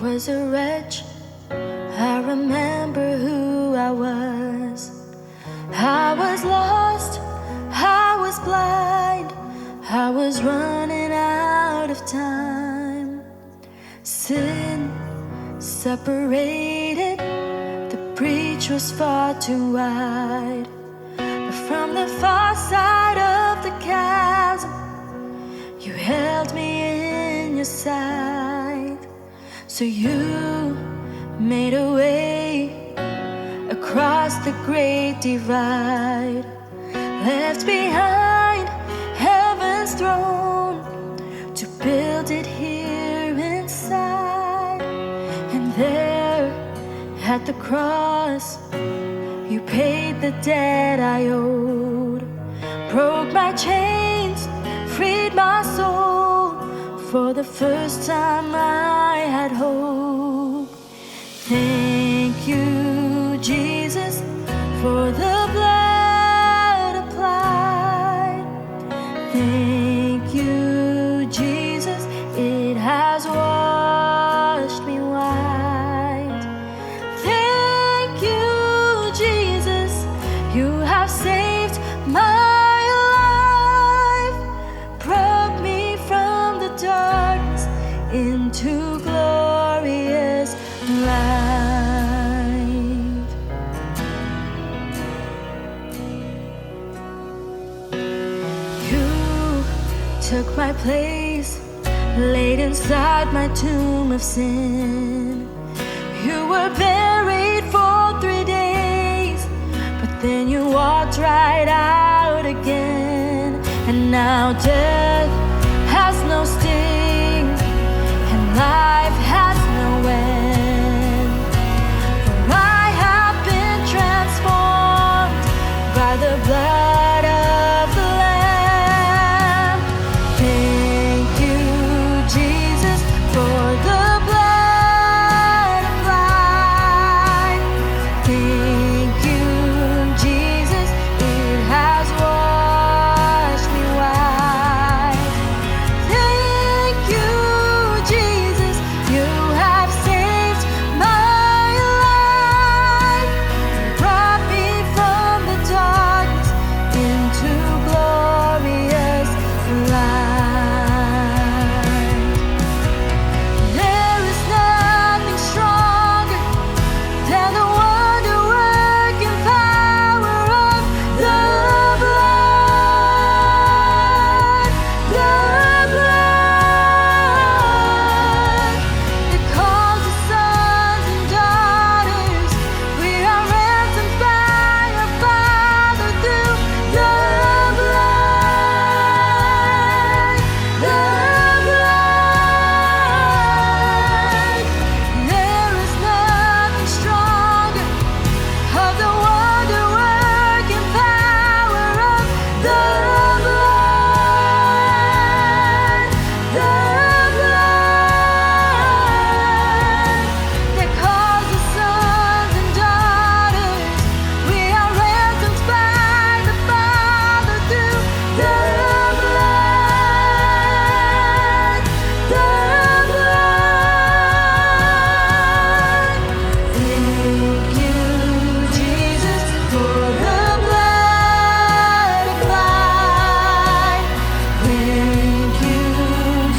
was a wretch. I remember who I was. I was lost, I was blind, I was running out of time. Sin separated, the breach was far too wide. But from the far side of the chasm, you held me in your sight. So you made a way across the great divide, left behind heaven's throne to build it here inside. And there at the cross, you paid the debt I owed, broke my chains, freed my soul. For the first time I had hope. Thank you, Jesus, for the blood applied. Thank you, Jesus, it has washed me white. Thank you, Jesus, you have saved my darkness into glorious light. You took my place, laid inside my tomb of sin. You were buried for 3 days, but then you walked right out again. And now death has no sting, and life has no end. For I have been transformed by the blood of the Lamb. Thank you, Jesus, for the blood applied. Thank you, Jesus, it has washed me white. Thank you, Jesus, you have saved my life, brought me from the darkness into glorious light. There is nothing stronger than the wonder-working power of the blood. The blood that calls us sons and daughters. We are ransomed by our Father through the blood. The blood. There is nothing stronger of the wonder-working power of the blood. The blood that calls us sons and daughters. We are ransomed by the Father through the blood. The blood. Thank you, Jesus, for the blood applied. Thank you,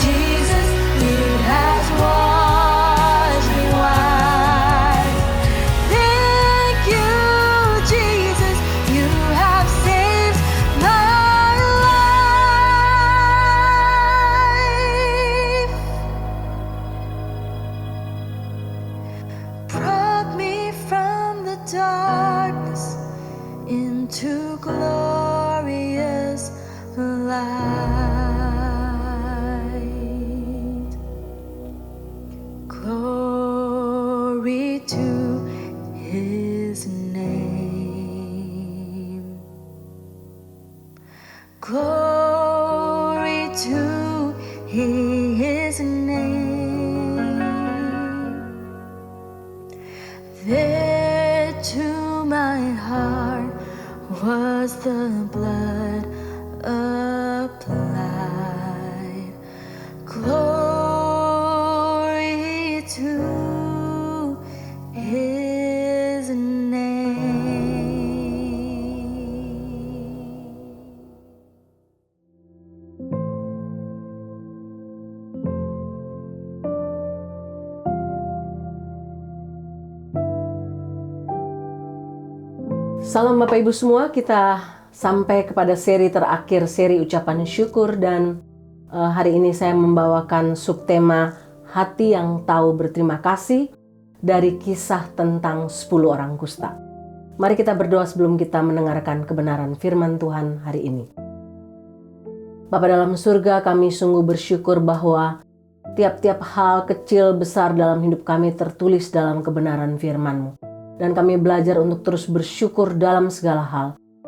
Jesus, it has washed me white. Thank you, Jesus, you have saved my life, brought me from the darkness into glorious light. Glory to his name. Glory to his name. There to my heart was the blood applied. Glory to Salam Bapak Ibu semua, kita sampai kepada seri terakhir, seri ucapan syukur, dan hari ini saya membawakan subtema hati yang tahu berterima kasih dari kisah tentang 10 orang kusta. Mari kita berdoa sebelum kita mendengarkan kebenaran firman Tuhan hari ini. Bapa dalam surga, kami sungguh bersyukur bahwa tiap-tiap hal kecil besar dalam hidup kami tertulis dalam kebenaran firman-Mu. Dan kami belajar untuk terus bersyukur dalam segala hal.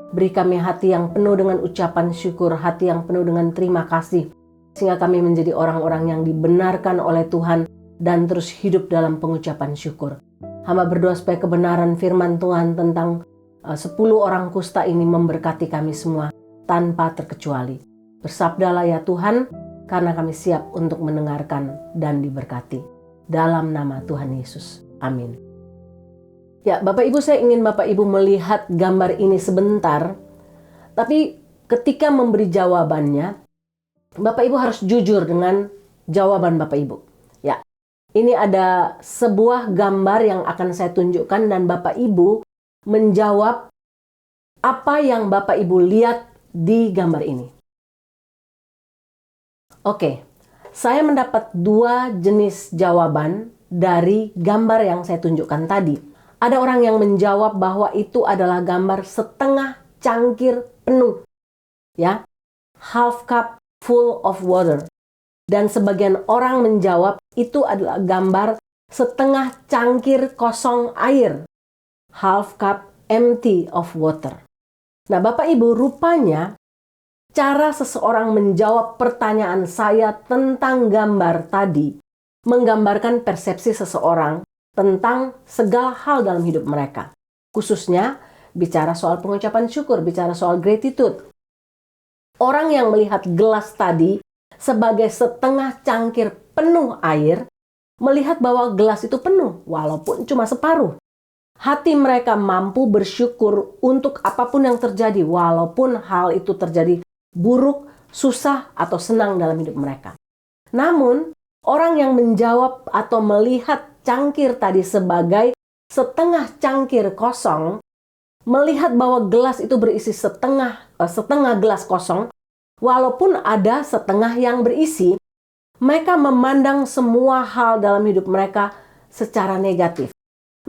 Beri kami hati yang penuh dengan ucapan syukur, hati yang penuh dengan terima kasih, sehingga kami menjadi orang-orang yang dibenarkan oleh Tuhan dan terus hidup dalam pengucapan syukur. Hamba berdoa supaya kebenaran firman Tuhan tentang 10 orang kusta ini memberkati kami semua tanpa terkecuali. Bersabdalah ya Tuhan, karena kami siap untuk mendengarkan dan diberkati. Dalam nama Tuhan Yesus. Amin. Ya, Bapak Ibu, saya ingin Bapak Ibu melihat gambar ini sebentar. Tapi ketika memberi jawabannya, Bapak Ibu harus jujur dengan jawaban Bapak Ibu. Ya, ini ada sebuah gambar yang akan saya tunjukkan dan Bapak Ibu menjawab apa yang Bapak Ibu lihat di gambar ini. Oke, saya mendapat 2 jenis jawaban dari gambar yang saya tunjukkan tadi. Ada orang yang menjawab bahwa itu adalah gambar setengah cangkir penuh. Ya, half cup full of water. Dan sebagian orang menjawab itu adalah gambar setengah cangkir kosong air. Half cup empty of water. Nah, Bapak Ibu, rupanya cara seseorang menjawab pertanyaan saya tentang gambar tadi menggambarkan persepsi seseorang tentang segala hal dalam hidup mereka. Khususnya bicara soal pengucapan syukur, bicara soal gratitude. Orang yang melihat gelas tadi sebagai setengah cangkir penuh air, melihat bahwa gelas itu penuh walaupun cuma separuh. Hati mereka mampu bersyukur untuk apapun yang terjadi walaupun hal itu terjadi buruk, susah, atau senang dalam hidup mereka. Namun, orang yang menjawab atau melihat cangkir tadi sebagai setengah cangkir kosong, melihat bahwa gelas itu berisi setengah gelas kosong, walaupun ada setengah yang berisi, mereka memandang semua hal dalam hidup mereka secara negatif.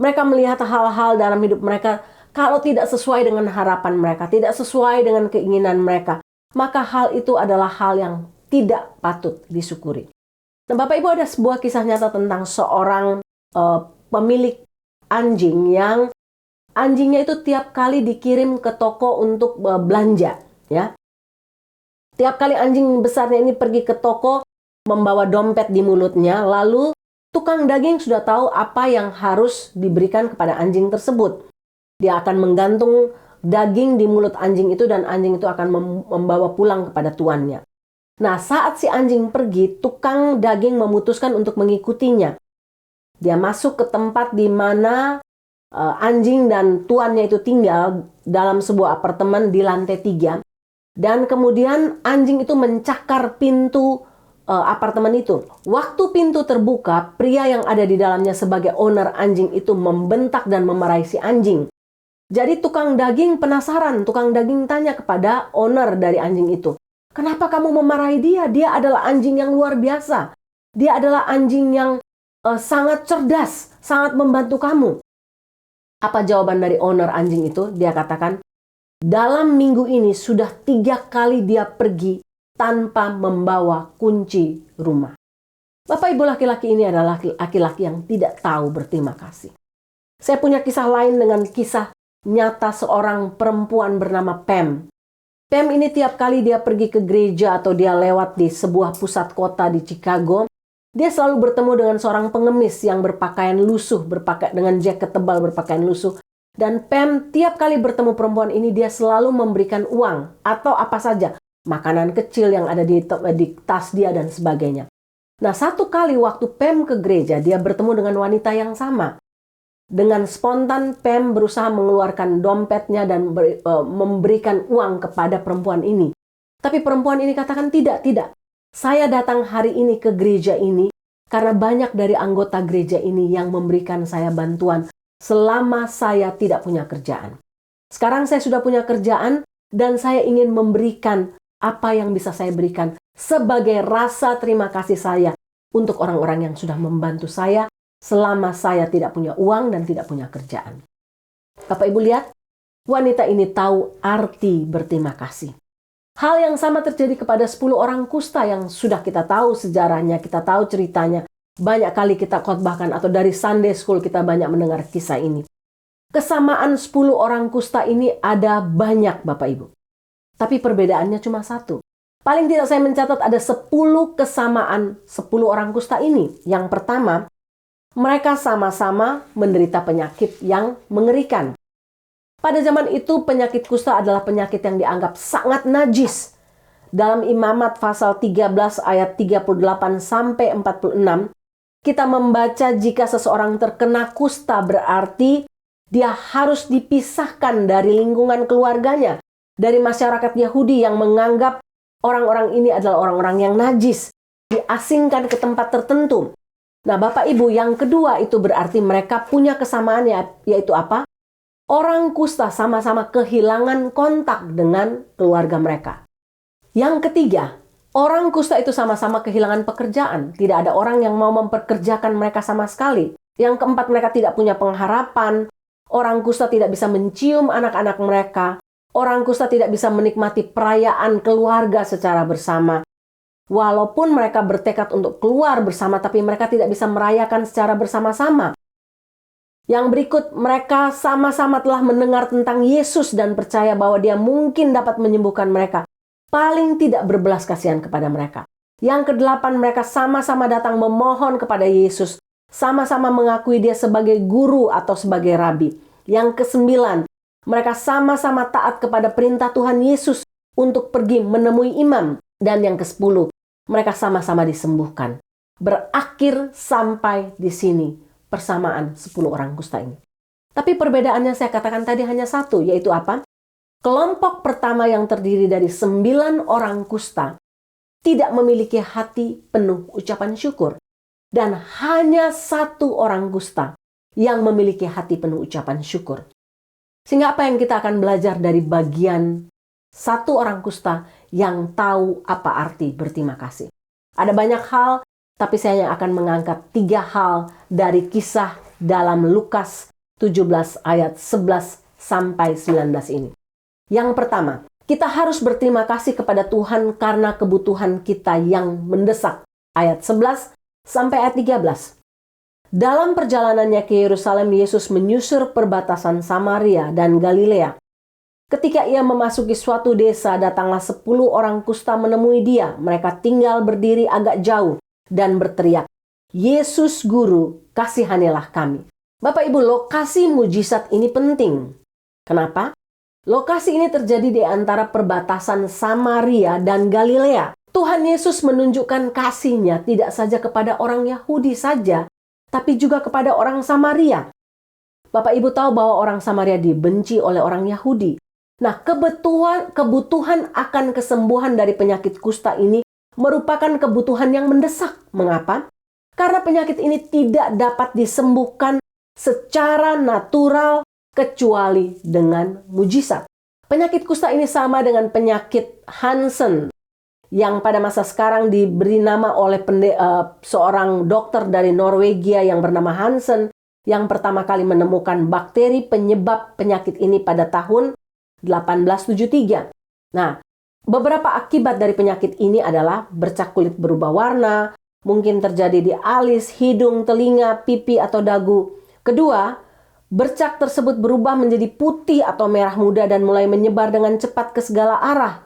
Mereka melihat hal-hal dalam hidup mereka kalau tidak sesuai dengan harapan mereka, tidak sesuai dengan keinginan mereka, maka hal itu adalah hal yang tidak patut disyukuri. Nah, Bapak Ibu, ada sebuah kisah nyata tentang seorang pemilik anjing yang anjingnya itu tiap kali dikirim ke toko untuk belanja. Ya, tiap kali anjing besarnya ini pergi ke toko membawa dompet di mulutnya, lalu tukang daging sudah tahu apa yang harus diberikan kepada anjing tersebut. Dia akan menggantung daging di mulut anjing itu dan anjing itu akan membawa pulang kepada tuannya. Nah, saat si anjing pergi, tukang daging memutuskan untuk mengikutinya. Dia masuk ke tempat di mana anjing dan tuannya itu tinggal dalam sebuah apartemen di lantai 3. Dan kemudian anjing itu mencakar pintu apartemen itu. Waktu pintu terbuka, pria yang ada di dalamnya sebagai owner anjing itu membentak dan memarahi si anjing. Jadi tukang daging penasaran, tukang daging tanya kepada owner dari anjing itu, "Kenapa kamu memarahi dia? Dia adalah anjing yang luar biasa. Dia adalah anjing yang sangat cerdas, sangat membantu kamu." Apa jawaban dari owner anjing itu? Dia katakan, "Dalam minggu ini sudah 3 kali dia pergi tanpa membawa kunci rumah." Bapak Ibu, laki-laki ini adalah laki-laki yang tidak tahu berterima kasih. Saya punya kisah lain dengan kisah nyata seorang perempuan bernama Pam. Pam ini tiap kali dia pergi ke gereja atau dia lewat di sebuah pusat kota di Chicago, dia selalu bertemu dengan seorang pengemis yang berpakaian lusuh, dengan jaket tebal berpakaian lusuh. Dan Pam tiap kali bertemu perempuan ini, dia selalu memberikan uang atau apa saja, makanan kecil yang ada di tas dia dan sebagainya. Nah, satu kali waktu Pam ke gereja, dia bertemu dengan wanita yang sama. Dengan spontan, Pam berusaha mengeluarkan dompetnya dan memberikan uang kepada perempuan ini. Tapi perempuan ini katakan, tidak. Saya datang hari ini ke gereja ini karena banyak dari anggota gereja ini yang memberikan saya bantuan selama saya tidak punya kerjaan. Sekarang saya sudah punya kerjaan dan saya ingin memberikan apa yang bisa saya berikan sebagai rasa terima kasih saya untuk orang-orang yang sudah membantu saya selama saya tidak punya uang dan tidak punya kerjaan. Bapak Ibu lihat, wanita ini tahu arti berterima kasih. Hal yang sama terjadi kepada 10 orang kusta yang sudah kita tahu sejarahnya, kita tahu ceritanya. Banyak kali kita khotbahkan atau dari Sunday School kita banyak mendengar kisah ini. Kesamaan 10 orang kusta ini ada banyak Bapak Ibu. Tapi perbedaannya cuma satu. Paling tidak saya mencatat ada 10 kesamaan 10 orang kusta ini. Yang pertama, mereka sama-sama menderita penyakit yang mengerikan. Pada zaman itu penyakit kusta adalah penyakit yang dianggap sangat najis. Dalam Imamat pasal 13 ayat 38 sampai 46, kita membaca jika seseorang terkena kusta berarti dia harus dipisahkan dari lingkungan keluarganya, dari masyarakat Yahudi yang menganggap orang-orang ini adalah orang-orang yang najis, diasingkan ke tempat tertentu. Nah, Bapak Ibu, yang kedua itu berarti mereka punya kesamaan, yaitu apa? Orang kusta sama-sama kehilangan kontak dengan keluarga mereka. Yang ketiga, orang kusta itu sama-sama kehilangan pekerjaan. Tidak ada orang yang mau memperkerjakan mereka sama sekali. Yang keempat, mereka tidak punya pengharapan. Orang kusta tidak bisa mencium anak-anak mereka. Orang kusta tidak bisa menikmati perayaan keluarga secara bersama. Walaupun mereka bertekad untuk keluar bersama, tapi mereka tidak bisa merayakan secara bersama-sama. Yang berikut, mereka sama-sama telah mendengar tentang Yesus dan percaya bahwa Dia mungkin dapat menyembuhkan mereka. Paling tidak berbelas kasihan kepada mereka. Yang kedelapan, mereka sama-sama datang memohon kepada Yesus. Sama-sama mengakui Dia sebagai guru atau sebagai rabi. Yang kesembilan, mereka sama-sama taat kepada perintah Tuhan Yesus untuk pergi menemui imam. Dan yang ke-10, mereka sama-sama disembuhkan. Berakhir sampai di sini persamaan 10 orang kusta ini. Tapi perbedaannya saya katakan tadi hanya satu, yaitu apa? Kelompok pertama yang terdiri dari 9 orang kusta tidak memiliki hati penuh ucapan syukur. Dan hanya 1 orang kusta yang memiliki hati penuh ucapan syukur. Sehingga apa yang kita akan belajar dari bagian 1 orang kusta yang tahu apa arti berterima kasih? Ada banyak hal, tapi saya akan mengangkat 3 hal dari kisah dalam Lukas 17 ayat 11 sampai 19 ini. Yang pertama, kita harus berterima kasih kepada Tuhan karena kebutuhan kita yang mendesak. Ayat 11 sampai ayat 13. Dalam perjalanannya ke Yerusalem, Yesus menyusur perbatasan Samaria dan Galilea. Ketika ia memasuki suatu desa, datanglah 10 orang kusta menemui dia. Mereka tinggal berdiri agak jauh dan berteriak, "Yesus Guru, kasihanilah kami." Bapak Ibu, lokasi mujizat ini penting. Kenapa? Lokasi ini terjadi di antara perbatasan Samaria dan Galilea. Tuhan Yesus menunjukkan kasih-Nya tidak saja kepada orang Yahudi saja, tapi juga kepada orang Samaria. Bapak Ibu tahu bahwa orang Samaria dibenci oleh orang Yahudi. Nah, kebutuhan akan kesembuhan dari penyakit kusta ini merupakan kebutuhan yang mendesak. Mengapa? Karena penyakit ini tidak dapat disembuhkan secara natural kecuali dengan mujizat. Penyakit kusta ini sama dengan penyakit Hansen yang pada masa sekarang diberi nama oleh seorang dokter dari Norwegia yang bernama Hansen, yang pertama kali menemukan bakteri penyebab penyakit ini pada tahun 1873. Nah, beberapa akibat dari penyakit ini adalah bercak kulit berubah warna, mungkin terjadi di alis, hidung, telinga, pipi, atau dagu. Kedua, bercak tersebut berubah menjadi putih atau merah muda dan mulai menyebar dengan cepat ke segala arah.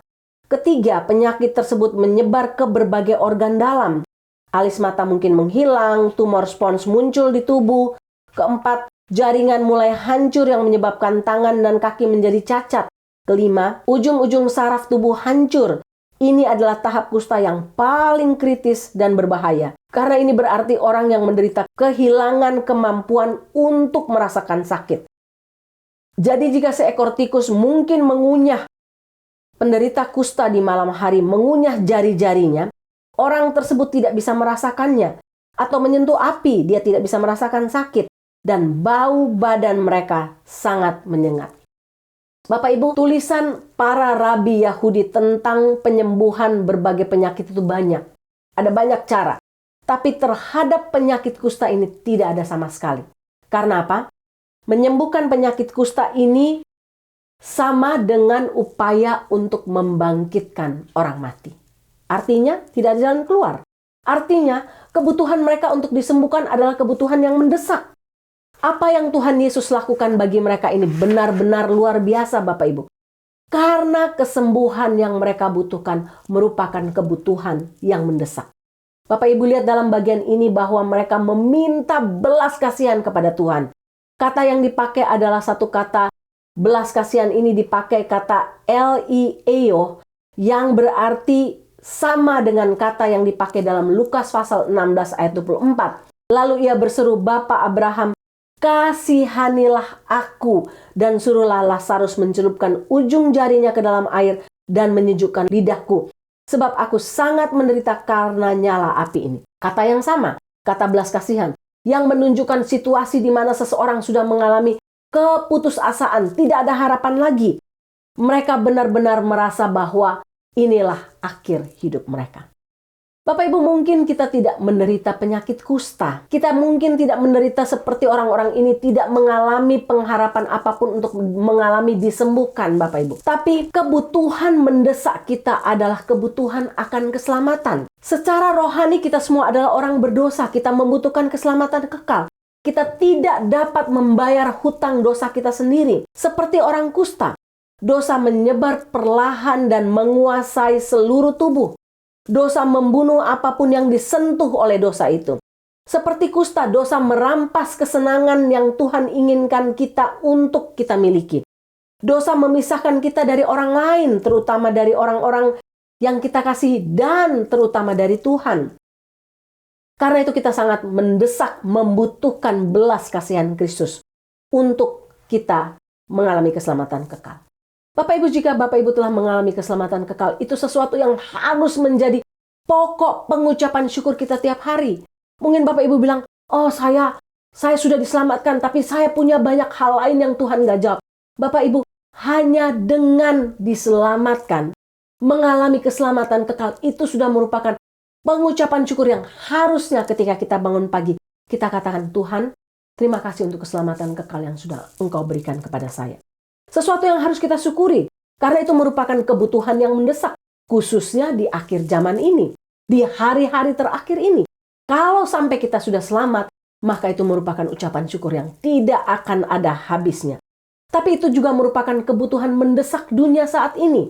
Ketiga, penyakit tersebut menyebar ke berbagai organ dalam. Alis mata mungkin menghilang, tumor spons muncul di tubuh. Keempat, jaringan mulai hancur yang menyebabkan tangan dan kaki menjadi cacat. Kelima, ujung-ujung saraf tubuh hancur. Ini adalah tahap kusta yang paling kritis dan berbahaya. Karena ini berarti orang yang menderita kehilangan kemampuan untuk merasakan sakit. Jadi jika seekor tikus mungkin mengunyah penderita kusta di malam hari, mengunyah jari-jarinya, orang tersebut tidak bisa merasakannya. Atau menyentuh api, dia tidak bisa merasakan sakit. Dan bau badan mereka sangat menyengat. Bapak Ibu, tulisan para rabi Yahudi tentang penyembuhan berbagai penyakit itu banyak. Ada banyak cara. Tapi terhadap penyakit kusta ini tidak ada sama sekali. Karena apa? Menyembuhkan penyakit kusta ini sama dengan upaya untuk membangkitkan orang mati. Artinya tidak ada jalan keluar. Artinya kebutuhan mereka untuk disembuhkan adalah kebutuhan yang mendesak. Apa yang Tuhan Yesus lakukan bagi mereka ini benar-benar luar biasa, Bapak Ibu. Karena kesembuhan yang mereka butuhkan merupakan kebutuhan yang mendesak. Bapak Ibu lihat dalam bagian ini bahwa mereka meminta belas kasihan kepada Tuhan. Kata yang dipakai adalah satu kata, belas kasihan ini dipakai kata Elieio yang berarti sama dengan kata yang dipakai dalam Lukas pasal 16 ayat 24. Lalu ia berseru, "Bapa Abraham, kasihanilah aku dan suruhlah Lazarus mencelupkan ujung jarinya ke dalam air dan menyejukkan lidahku. Sebab aku sangat menderita karena nyala api ini." Kata yang sama, kata belas kasihan, yang menunjukkan situasi di mana seseorang sudah mengalami keputusasaan, tidak ada harapan lagi. Mereka benar-benar merasa bahwa inilah akhir hidup mereka. Bapak Ibu, mungkin kita tidak menderita penyakit kusta. Kita mungkin tidak menderita seperti orang-orang ini, tidak mengalami pengharapan apapun untuk mengalami disembuhkan, Bapak Ibu. Tapi kebutuhan mendesak kita adalah kebutuhan akan keselamatan. Secara rohani kita semua adalah orang berdosa. Kita membutuhkan keselamatan kekal. Kita tidak dapat membayar hutang dosa kita sendiri. Seperti orang kusta, dosa menyebar perlahan dan menguasai seluruh tubuh. Dosa membunuh apapun yang disentuh oleh dosa itu. Seperti kusta, dosa merampas kesenangan yang Tuhan inginkan kita untuk kita miliki. Dosa memisahkan kita dari orang lain, terutama dari orang-orang yang kita kasihi dan terutama dari Tuhan. Karena itu kita sangat mendesak, membutuhkan belas kasihan Kristus untuk kita mengalami keselamatan kekal. Bapak Ibu, jika Bapak Ibu telah mengalami keselamatan kekal, itu sesuatu yang harus menjadi pokok pengucapan syukur kita tiap hari. Mungkin Bapak Ibu bilang, "Oh, saya sudah diselamatkan, tapi saya punya banyak hal lain yang Tuhan gak jawab." Bapak Ibu, hanya dengan diselamatkan, mengalami keselamatan kekal, itu sudah merupakan pengucapan syukur yang harusnya ketika kita bangun pagi, kita katakan, "Tuhan, terima kasih untuk keselamatan kekal yang sudah Engkau berikan kepada saya." Sesuatu yang harus kita syukuri, karena itu merupakan kebutuhan yang mendesak, khususnya di akhir zaman ini, di hari-hari terakhir ini. Kalau sampai kita sudah selamat, maka itu merupakan ucapan syukur yang tidak akan ada habisnya. Tapi itu juga merupakan kebutuhan mendesak dunia saat ini.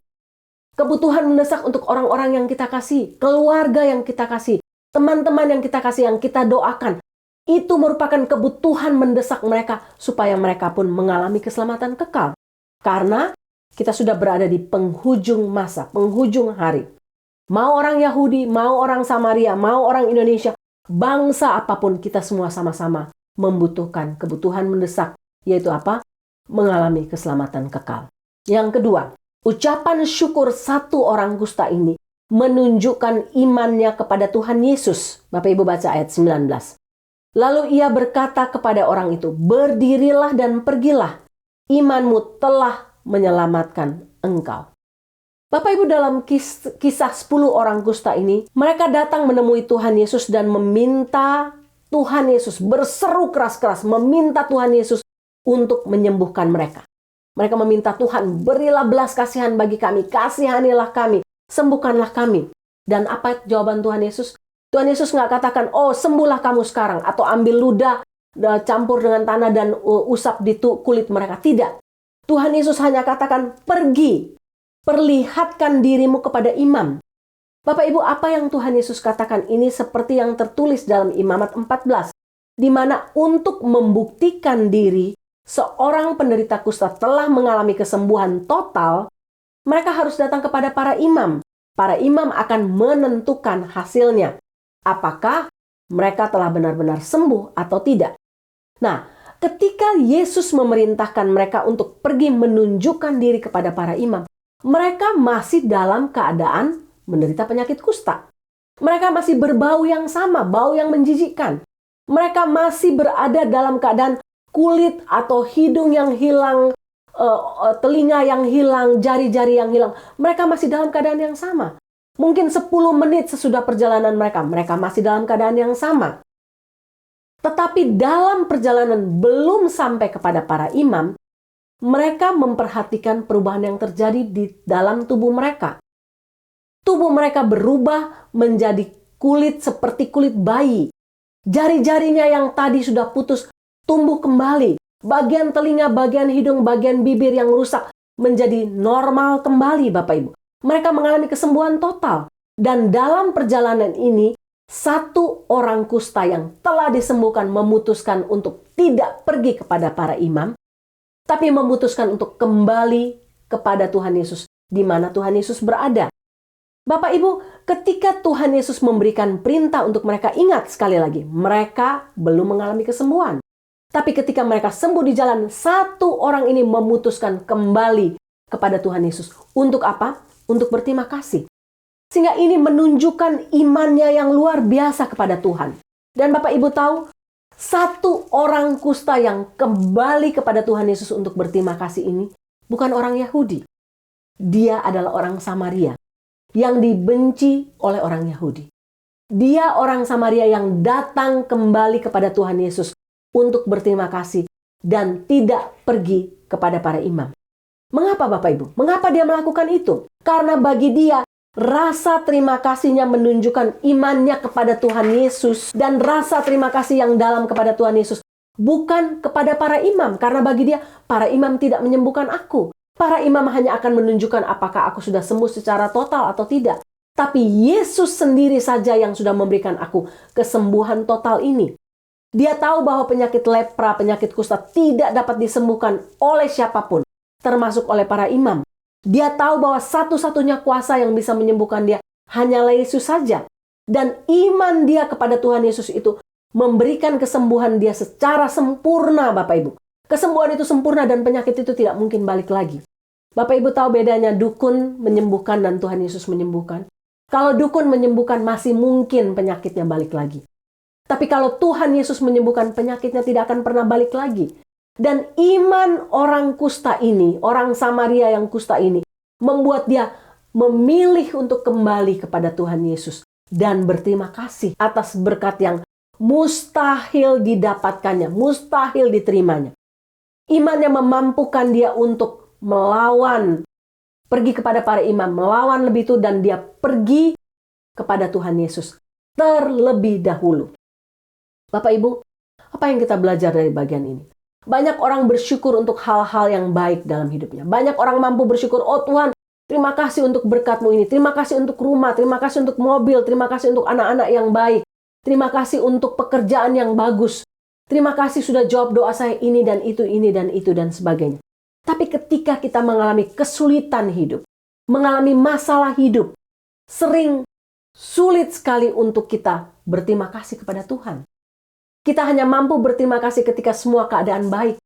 Kebutuhan mendesak untuk orang-orang yang kita kasih, keluarga yang kita kasih, teman-teman yang kita kasih, yang kita doakan. Itu merupakan kebutuhan mendesak mereka supaya mereka pun mengalami keselamatan kekal. Karena kita sudah berada di penghujung masa, penghujung hari. Mau orang Yahudi, mau orang Samaria, mau orang Indonesia, bangsa apapun, kita semua sama-sama membutuhkan kebutuhan mendesak, yaitu apa? Mengalami keselamatan kekal. Yang kedua, ucapan syukur satu orang kusta ini menunjukkan imannya kepada Tuhan Yesus. Bapak Ibu baca ayat 19. Lalu ia berkata kepada orang itu, "Berdirilah dan pergilah. Imanmu telah menyelamatkan engkau." Bapak Ibu, dalam kisah 10 orang kusta ini, mereka datang menemui Tuhan Yesus dan meminta Tuhan Yesus, berseru keras-keras, meminta Tuhan Yesus untuk menyembuhkan mereka. Mereka meminta, "Tuhan, berilah belas kasihan bagi kami, kasihanilah kami, sembuhkanlah kami." Dan apa jawaban Tuhan Yesus? Tuhan Yesus nggak katakan, "Oh, sembuhlah kamu sekarang," atau ambil ludah, campur dengan tanah dan usap di kulit mereka. Tidak. Tuhan Yesus hanya katakan, "Pergi, perlihatkan dirimu kepada imam." Bapak Ibu, apa yang Tuhan Yesus katakan ini seperti yang tertulis dalam Imamat 14, di mana untuk membuktikan diri seorang penderita kusta telah mengalami kesembuhan total, mereka harus datang kepada para imam. Para imam akan menentukan hasilnya. Apakah mereka telah benar-benar sembuh atau tidak. Nah, ketika Yesus memerintahkan mereka untuk pergi menunjukkan diri kepada para imam, mereka masih dalam keadaan menderita penyakit kusta. Mereka masih berbau yang sama, bau yang menjijikkan. Mereka masih berada dalam keadaan kulit atau hidung yang hilang telinga yang hilang, jari-jari yang hilang. Mereka masih dalam keadaan yang sama. Mungkin 10 menit sesudah perjalanan mereka masih dalam keadaan yang sama. Tetapi dalam perjalanan belum sampai kepada para imam, mereka memperhatikan perubahan yang terjadi di dalam tubuh mereka. Tubuh mereka berubah menjadi kulit seperti kulit bayi. Jari-jarinya yang tadi sudah putus tumbuh kembali. Bagian telinga, bagian hidung, bagian bibir yang rusak menjadi normal kembali, Bapak Ibu. Mereka mengalami kesembuhan total. Dan dalam perjalanan ini, satu orang kusta yang telah disembuhkan memutuskan untuk tidak pergi kepada para imam, tapi memutuskan untuk kembali kepada Tuhan Yesus, di mana Tuhan Yesus berada. Bapak Ibu, ketika Tuhan Yesus memberikan perintah untuk mereka, ingat sekali lagi, mereka belum mengalami kesembuhan. Tapi ketika mereka sembuh di jalan, satu orang ini memutuskan kembali kepada Tuhan Yesus. Untuk apa? Untuk berterima kasih. Sehingga ini menunjukkan imannya yang luar biasa kepada Tuhan. Dan Bapak Ibu tahu, satu orang kusta yang kembali kepada Tuhan Yesus untuk berterima kasih ini bukan orang Yahudi. Dia adalah orang Samaria yang dibenci oleh orang Yahudi. Dia orang Samaria yang datang kembali kepada Tuhan Yesus untuk berterima kasih dan tidak pergi kepada para imam. Mengapa Bapak Ibu? Mengapa dia melakukan itu? Karena bagi dia, rasa terima kasihnya menunjukkan imannya kepada Tuhan Yesus, dan rasa terima kasih yang dalam kepada Tuhan Yesus bukan kepada para imam. Karena bagi dia, para imam tidak menyembuhkan aku. Para imam hanya akan menunjukkan apakah aku sudah sembuh secara total atau tidak. Tapi Yesus sendiri saja yang sudah memberikan aku kesembuhan total ini. Dia tahu bahwa penyakit lepra, penyakit kusta tidak dapat disembuhkan oleh siapapun, termasuk oleh para imam. Dia tahu bahwa satu-satunya kuasa yang bisa menyembuhkan dia hanyalah Yesus saja. Dan iman dia kepada Tuhan Yesus itu memberikan kesembuhan dia secara sempurna, Bapak Ibu. Kesembuhan itu sempurna dan penyakit itu tidak mungkin balik lagi. Bapak Ibu tahu bedanya dukun menyembuhkan dan Tuhan Yesus menyembuhkan? Kalau dukun menyembuhkan masih mungkin penyakitnya balik lagi. Tapi kalau Tuhan Yesus menyembuhkan, penyakitnya tidak akan pernah balik lagi. Dan iman orang kusta ini, orang Samaria yang kusta ini, membuat dia memilih untuk kembali kepada Tuhan Yesus dan berterima kasih atas berkat yang mustahil didapatkannya, mustahil diterimanya. Imannya memampukan dia untuk melawan, pergi kepada para imam, melawan lebih itu, dan dia pergi kepada Tuhan Yesus terlebih dahulu. Bapak Ibu, apa yang kita belajar dari bagian ini? Banyak orang bersyukur untuk hal-hal yang baik dalam hidupnya. Banyak orang mampu bersyukur, oh Tuhan, terima kasih untuk berkat-Mu ini. Terima kasih untuk rumah, terima kasih untuk mobil, terima kasih untuk anak-anak yang baik. Terima kasih untuk pekerjaan yang bagus. Terima kasih sudah jawab doa saya ini dan itu, dan sebagainya. Tapi ketika kita mengalami kesulitan hidup, mengalami masalah hidup, sering sulit sekali untuk kita berterima kasih kepada Tuhan. Kita hanya mampu berterima kasih ketika semua keadaan baik.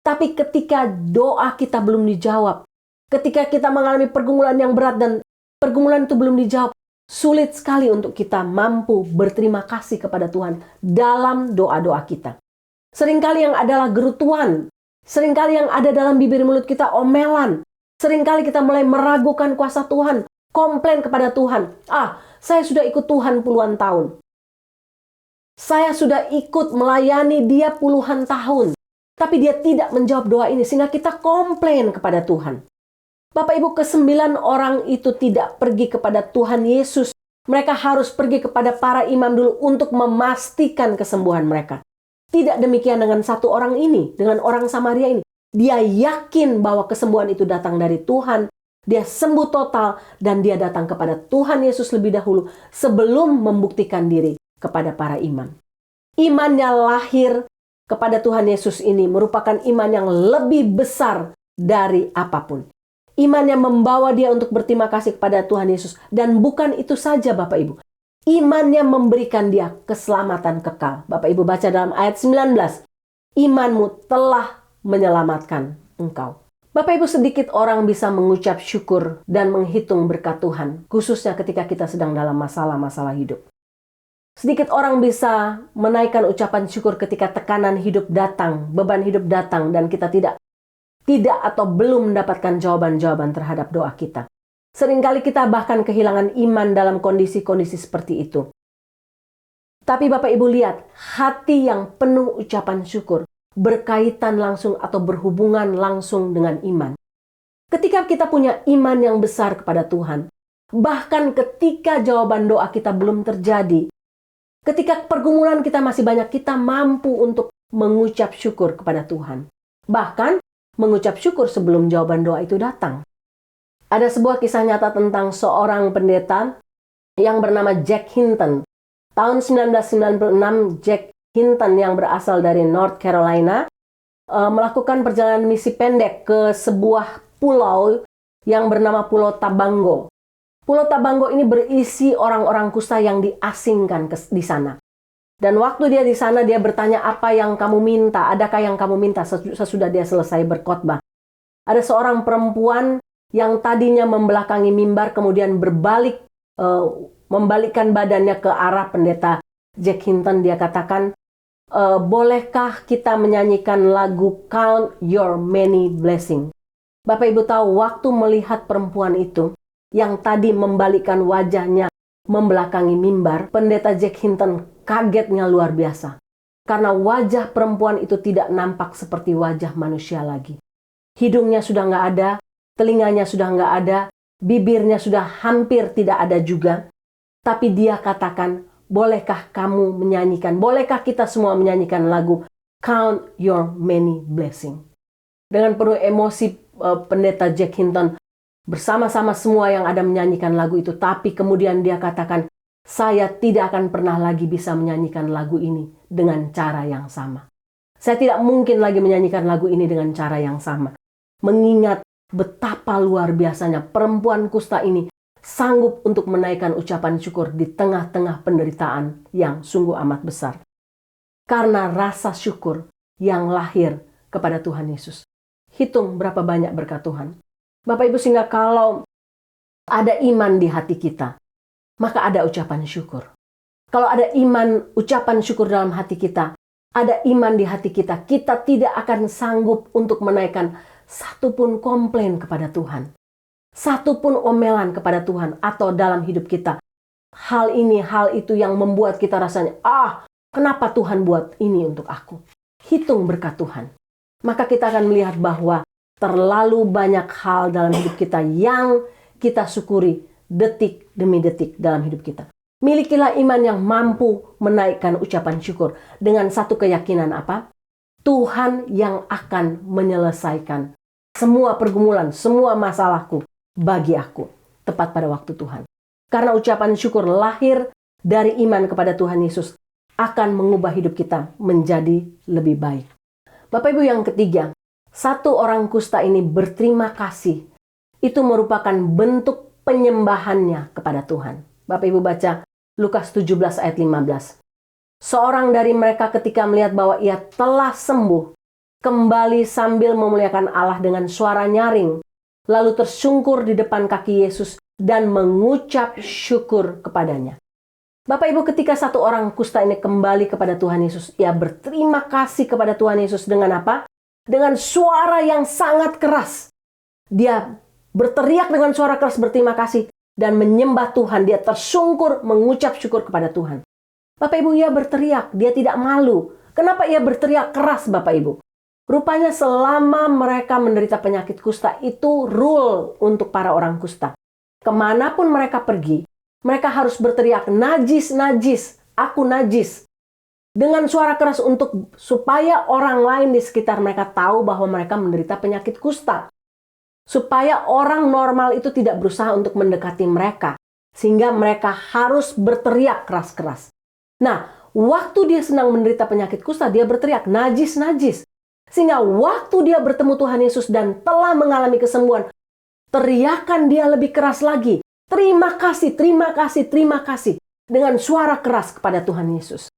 Tapi ketika doa kita belum dijawab, ketika kita mengalami pergumulan yang berat dan pergumulan itu belum dijawab, sulit sekali untuk kita mampu berterima kasih kepada Tuhan dalam doa-doa kita. Seringkali yang adalah gerutuan, seringkali yang ada dalam bibir mulut kita omelan, seringkali kita mulai meragukan kuasa Tuhan, komplain kepada Tuhan. Saya sudah ikut Tuhan puluhan tahun. Saya sudah ikut melayani dia puluhan tahun. Tapi dia tidak menjawab doa ini sehingga kita komplain kepada Tuhan. Bapak Ibu, 9 orang itu tidak pergi kepada Tuhan Yesus. Mereka harus pergi kepada para imam dulu untuk memastikan kesembuhan mereka. Tidak demikian dengan satu orang ini, dengan orang Samaria ini. Dia yakin bahwa kesembuhan itu datang dari Tuhan. Dia sembuh total dan dia datang kepada Tuhan Yesus lebih dahulu sebelum membuktikan diri kepada para imam. Imannya lahir kepada Tuhan Yesus ini merupakan iman yang lebih besar dari apapun. Imannya membawa dia untuk berterima kasih kepada Tuhan Yesus. Dan bukan itu saja Bapak Ibu. Imannya memberikan dia keselamatan kekal. Bapak Ibu baca dalam ayat 19. Imanmu telah menyelamatkan engkau. Bapak Ibu, sedikit orang bisa mengucap syukur dan menghitung berkat Tuhan. Khususnya ketika kita sedang dalam masalah-masalah hidup. Sedikit orang bisa menaikkan ucapan syukur ketika tekanan hidup datang, beban hidup datang, dan kita tidak tidak atau belum mendapatkan jawaban-jawaban terhadap doa kita. Seringkali kita bahkan kehilangan iman dalam kondisi-kondisi seperti itu. Tapi Bapak Ibu lihat, hati yang penuh ucapan syukur berkaitan langsung atau berhubungan langsung dengan iman. Ketika kita punya iman yang besar kepada Tuhan, bahkan ketika jawaban doa kita belum terjadi, ketika pergumulan kita masih banyak, kita mampu untuk mengucap syukur kepada Tuhan. Bahkan mengucap syukur sebelum jawaban doa itu datang. Ada sebuah kisah nyata tentang seorang pendeta yang bernama Jack Hinton. Tahun 1996, Jack Hinton yang berasal dari North Carolina melakukan perjalanan misi pendek ke sebuah pulau yang bernama Pulau Tabango. Pulau Tabango ini berisi orang-orang kusta yang diasingkan di sana. Dan waktu dia di sana, dia bertanya, apa yang kamu minta? Adakah yang kamu minta sesudah dia selesai berkhotbah? Ada seorang perempuan yang tadinya membelakangi mimbar, kemudian membalikkan badannya ke arah pendeta Jack Hinton. Dia katakan, bolehkah kita menyanyikan lagu Count Your Many Blessings? Bapak Ibu tahu, waktu melihat perempuan itu, yang tadi membalikkan wajahnya membelakangi mimbar, pendeta Jack Hinton kagetnya luar biasa. Karena wajah perempuan itu tidak nampak seperti wajah manusia lagi. Hidungnya sudah nggak ada, telinganya sudah nggak ada, bibirnya sudah hampir tidak ada juga. Tapi dia katakan, bolehkah kamu menyanyikan, bolehkah kita semua menyanyikan lagu Count Your Many Blessings? Dengan penuh emosi, pendeta Jack Hinton bersama-sama semua yang ada menyanyikan lagu itu. Tapi kemudian dia katakan, saya tidak akan pernah lagi bisa menyanyikan lagu ini dengan cara yang sama. Saya tidak mungkin lagi menyanyikan lagu ini dengan cara yang sama. Mengingat betapa luar biasanya perempuan kusta ini sanggup untuk menaikkan ucapan syukur di tengah-tengah penderitaan yang sungguh amat besar. Karena rasa syukur yang lahir kepada Tuhan Yesus. Hitung berapa banyak berkat Tuhan. Bapak Ibu, sehingga kalau ada iman di hati kita, maka ada ucapan syukur. Kalau ada iman, ucapan syukur dalam hati kita, ada iman di hati kita, kita tidak akan sanggup untuk menaikkan satupun komplain kepada Tuhan. Satupun omelan kepada Tuhan atau dalam hidup kita. Hal ini, hal itu yang membuat kita rasanya, kenapa Tuhan buat ini untuk aku? Hitung berkat Tuhan. Maka kita akan melihat bahwa terlalu banyak hal dalam hidup kita yang kita syukuri detik demi detik dalam hidup kita. Milikilah iman yang mampu menaikkan ucapan syukur dengan satu keyakinan apa? Tuhan yang akan menyelesaikan semua pergumulan, semua masalahku bagi aku tepat pada waktu Tuhan. Karena ucapan syukur lahir dari iman kepada Tuhan Yesus akan mengubah hidup kita menjadi lebih baik. Bapak Ibu, yang ketiga, satu orang kusta ini berterima kasih. Itu merupakan bentuk penyembahannya kepada Tuhan. Bapak Ibu baca Lukas 17 ayat 15. Seorang dari mereka ketika melihat bahwa ia telah sembuh, kembali sambil memuliakan Allah dengan suara nyaring, lalu tersungkur di depan kaki Yesus dan mengucap syukur kepadanya. Bapak Ibu, ketika satu orang kusta ini kembali kepada Tuhan Yesus, ia berterima kasih kepada Tuhan Yesus dengan apa? Dengan suara yang sangat keras. Dia berteriak dengan suara keras berterima kasih dan menyembah Tuhan. Dia tersungkur mengucap syukur kepada Tuhan. Bapak Ibu, ia berteriak, dia tidak malu. Kenapa ia berteriak keras, Bapak Ibu? Rupanya selama mereka menderita penyakit kusta, itu rule untuk para orang kusta. Kemanapun mereka pergi, mereka harus berteriak, najis, najis, aku najis. Dengan suara keras supaya orang lain di sekitar mereka tahu bahwa mereka menderita penyakit kusta. Supaya orang normal itu tidak berusaha untuk mendekati mereka. Sehingga mereka harus berteriak keras-keras. Nah, waktu dia sedang menderita penyakit kusta, dia berteriak, najis, najis. Sehingga waktu dia bertemu Tuhan Yesus dan telah mengalami kesembuhan, teriakan dia lebih keras lagi. Terima kasih, terima kasih, terima kasih. Dengan suara keras kepada Tuhan Yesus.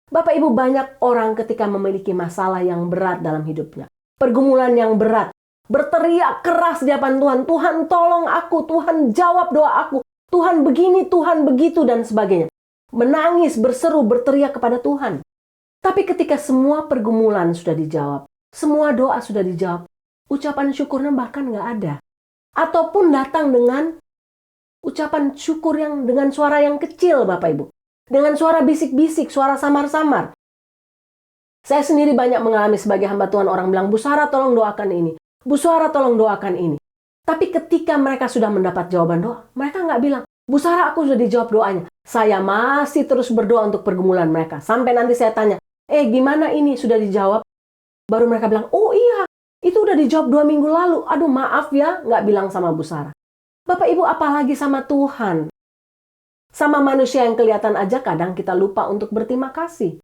Bapak Ibu, banyak orang ketika memiliki masalah yang berat dalam hidupnya. Pergumulan yang berat. Berteriak keras di hadapan Tuhan. Tuhan tolong aku, Tuhan jawab doa aku. Tuhan begini, Tuhan begitu, dan sebagainya. Menangis, berseru, berteriak kepada Tuhan. Tapi ketika semua pergumulan sudah dijawab, semua doa sudah dijawab, ucapan syukurnya bahkan nggak ada. Ataupun datang dengan ucapan syukur yang dengan suara yang kecil, Bapak Ibu. Dengan suara bisik-bisik, suara samar-samar. Saya sendiri banyak mengalami sebagai hamba Tuhan, orang bilang, Bu Sarah tolong doakan ini. Bu Sarah tolong doakan ini. Tapi ketika mereka sudah mendapat jawaban doa, mereka nggak bilang, Bu Sarah aku sudah dijawab doanya. Saya masih terus berdoa untuk pergumulan mereka. Sampai nanti saya tanya, gimana ini sudah dijawab? Baru mereka bilang, oh iya, itu udah dijawab 2 minggu lalu. Aduh maaf ya, nggak bilang sama Bu Sarah. Bapak Ibu, apalagi sama Tuhan. Sama manusia yang kelihatan aja kadang kita lupa untuk berterima kasih.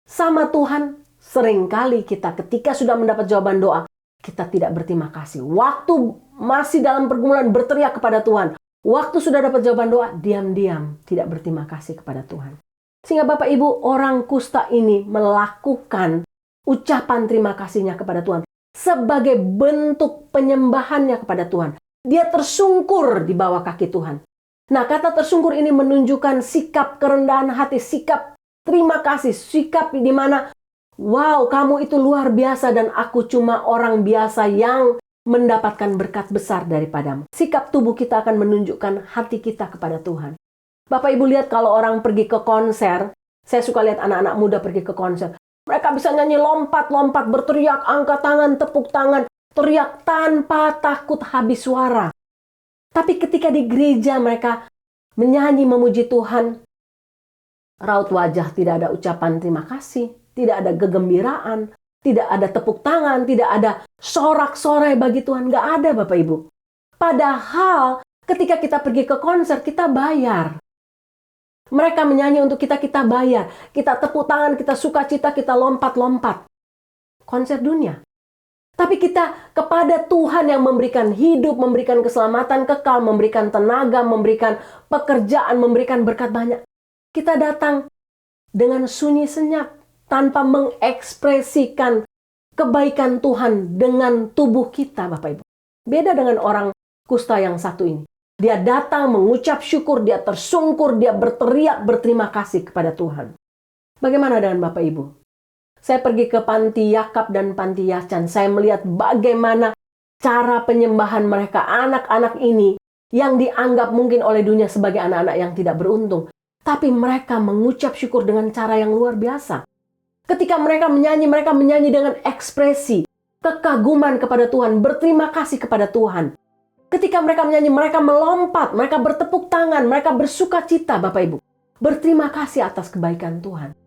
Sama Tuhan, seringkali kita ketika sudah mendapat jawaban doa, kita tidak berterima kasih. Waktu masih dalam pergumulan berteriak kepada Tuhan. Waktu sudah dapat jawaban doa, diam-diam tidak berterima kasih kepada Tuhan. Sehingga Bapak Ibu, orang kusta ini melakukan ucapan terima kasihnya kepada Tuhan sebagai bentuk penyembahannya kepada Tuhan. Dia tersungkur di bawah kaki Tuhan. Nah, kata tersungkur ini menunjukkan sikap kerendahan hati, sikap terima kasih, sikap di mana, wow, kamu itu luar biasa dan aku cuma orang biasa yang mendapatkan berkat besar daripadamu. Sikap tubuh kita akan menunjukkan hati kita kepada Tuhan. Bapak Ibu lihat kalau orang pergi ke konser, saya suka lihat anak-anak muda pergi ke konser. Mereka bisa nyanyi lompat-lompat, berteriak, angkat tangan, tepuk tangan, teriak tanpa takut habis suara. Tapi ketika di gereja mereka menyanyi memuji Tuhan, raut wajah tidak ada ucapan terima kasih, tidak ada kegembiraan, tidak ada tepuk tangan, tidak ada sorak-sorai bagi Tuhan. Nggak ada Bapak Ibu. Padahal ketika kita pergi ke konser, kita bayar. Mereka menyanyi untuk kita, kita bayar. Kita tepuk tangan, kita sukacita, kita lompat-lompat. Konser dunia. Tapi kita kepada Tuhan yang memberikan hidup, memberikan keselamatan kekal, memberikan tenaga, memberikan pekerjaan, memberikan berkat banyak. Kita datang dengan sunyi senyap, tanpa mengekspresikan kebaikan Tuhan dengan tubuh kita, Bapak Ibu. Beda dengan orang kusta yang satu ini. Dia datang mengucap syukur, dia tersungkur, dia berteriak berterima kasih kepada Tuhan. Bagaimana dengan Bapak Ibu? Saya pergi ke Panti Yakab dan Panti Yacan. Saya melihat bagaimana cara penyembahan mereka, anak-anak ini yang dianggap mungkin oleh dunia sebagai anak-anak yang tidak beruntung. Tapi mereka mengucap syukur dengan cara yang luar biasa. Ketika mereka menyanyi dengan ekspresi, kekaguman kepada Tuhan, berterima kasih kepada Tuhan. Ketika mereka menyanyi, mereka melompat, mereka bertepuk tangan, mereka bersuka cita, Bapak Ibu. Berterima kasih atas kebaikan Tuhan.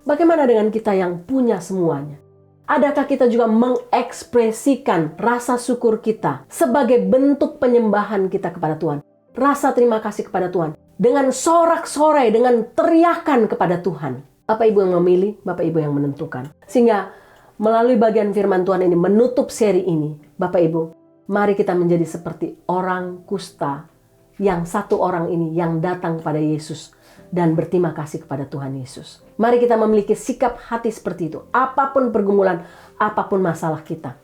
Bagaimana dengan kita yang punya semuanya? Adakah kita juga mengekspresikan rasa syukur kita sebagai bentuk penyembahan kita kepada Tuhan? Rasa terima kasih kepada Tuhan. Dengan sorak-sorai, dengan teriakan kepada Tuhan. Bapak Ibu yang memilih, Bapak Ibu yang menentukan. Sehingga melalui bagian firman Tuhan ini menutup seri ini, Bapak Ibu, mari kita menjadi seperti orang kusta yang satu orang ini yang datang kepada Yesus dan berterima kasih kepada Tuhan Yesus. Mari kita memiliki sikap hati seperti itu. Apapun pergumulan, apapun masalah kita.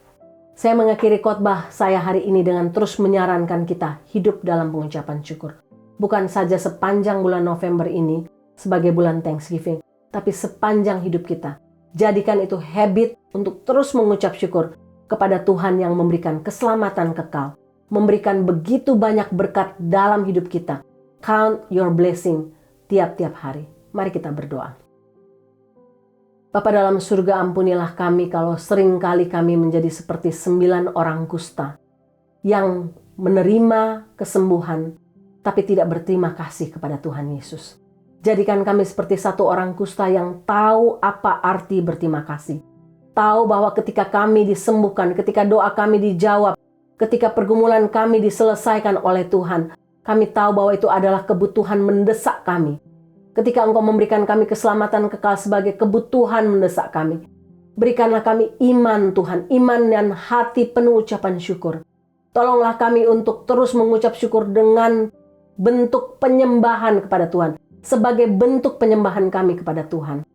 Saya mengakhiri khotbah saya hari ini dengan terus menyarankan kita hidup dalam pengucapan syukur. Bukan saja sepanjang bulan November ini sebagai bulan Thanksgiving, tapi sepanjang hidup kita. Jadikan itu habit untuk terus mengucap syukur kepada Tuhan yang memberikan keselamatan kekal, memberikan begitu banyak berkat dalam hidup kita. Count your blessing tiap-tiap hari. Mari kita berdoa. Bapa dalam surga, ampunilah kami kalau seringkali kami menjadi seperti 9 orang kusta yang menerima kesembuhan tapi tidak berterima kasih kepada Tuhan Yesus. Jadikan kami seperti satu orang kusta yang tahu apa arti berterima kasih. Tahu bahwa ketika kami disembuhkan, ketika doa kami dijawab, ketika pergumulan kami diselesaikan oleh Tuhan, kami tahu bahwa itu adalah kebutuhan mendesak kami. Ketika Engkau memberikan kami keselamatan kekal sebagai kebutuhan mendesak kami, berikanlah kami iman Tuhan, iman dan hati penuh ucapan syukur. Tolonglah kami untuk terus mengucap syukur dengan bentuk penyembahan kepada Tuhan, sebagai bentuk penyembahan kami kepada Tuhan.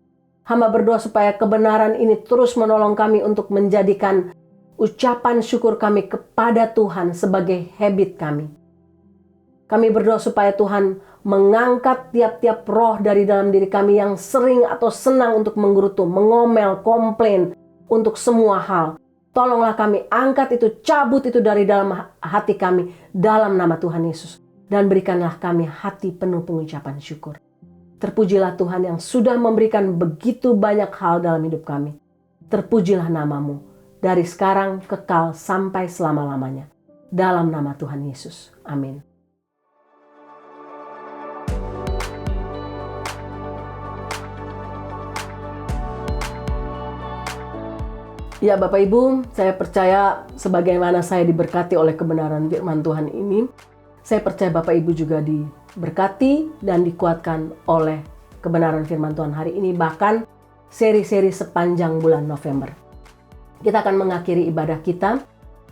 Hamba berdoa supaya kebenaran ini terus menolong kami untuk menjadikan ucapan syukur kami kepada Tuhan sebagai habit kami. Kami berdoa supaya Tuhan mengangkat tiap-tiap roh dari dalam diri kami yang sering atau senang untuk menggerutu, mengomel, komplain untuk semua hal. Tolonglah kami angkat itu, cabut itu dari dalam hati kami dalam nama Tuhan Yesus. Dan berikanlah kami hati penuh pengucapan syukur. Terpujilah Tuhan yang sudah memberikan begitu banyak hal dalam hidup kami. Terpujilah namamu dari sekarang kekal sampai selama-lamanya. Dalam nama Tuhan Yesus. Amin. Ya Bapak Ibu, saya percaya sebagaimana saya diberkati oleh kebenaran firman Tuhan ini, saya percaya Bapak Ibu juga diberkati dan dikuatkan oleh kebenaran firman Tuhan hari ini, bahkan seri-seri sepanjang bulan November. Kita akan mengakhiri ibadah kita.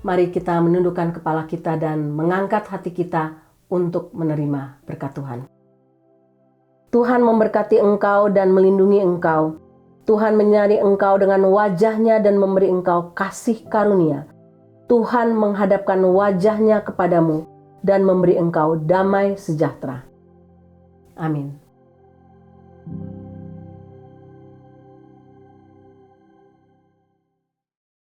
Mari kita menundukkan kepala kita dan mengangkat hati kita untuk menerima berkat Tuhan. Tuhan memberkati engkau dan melindungi engkau. Tuhan menyinari engkau dengan wajah-Nya dan memberi engkau kasih karunia. Tuhan menghadapkan wajah-Nya kepadamu dan memberi engkau damai sejahtera. Amin.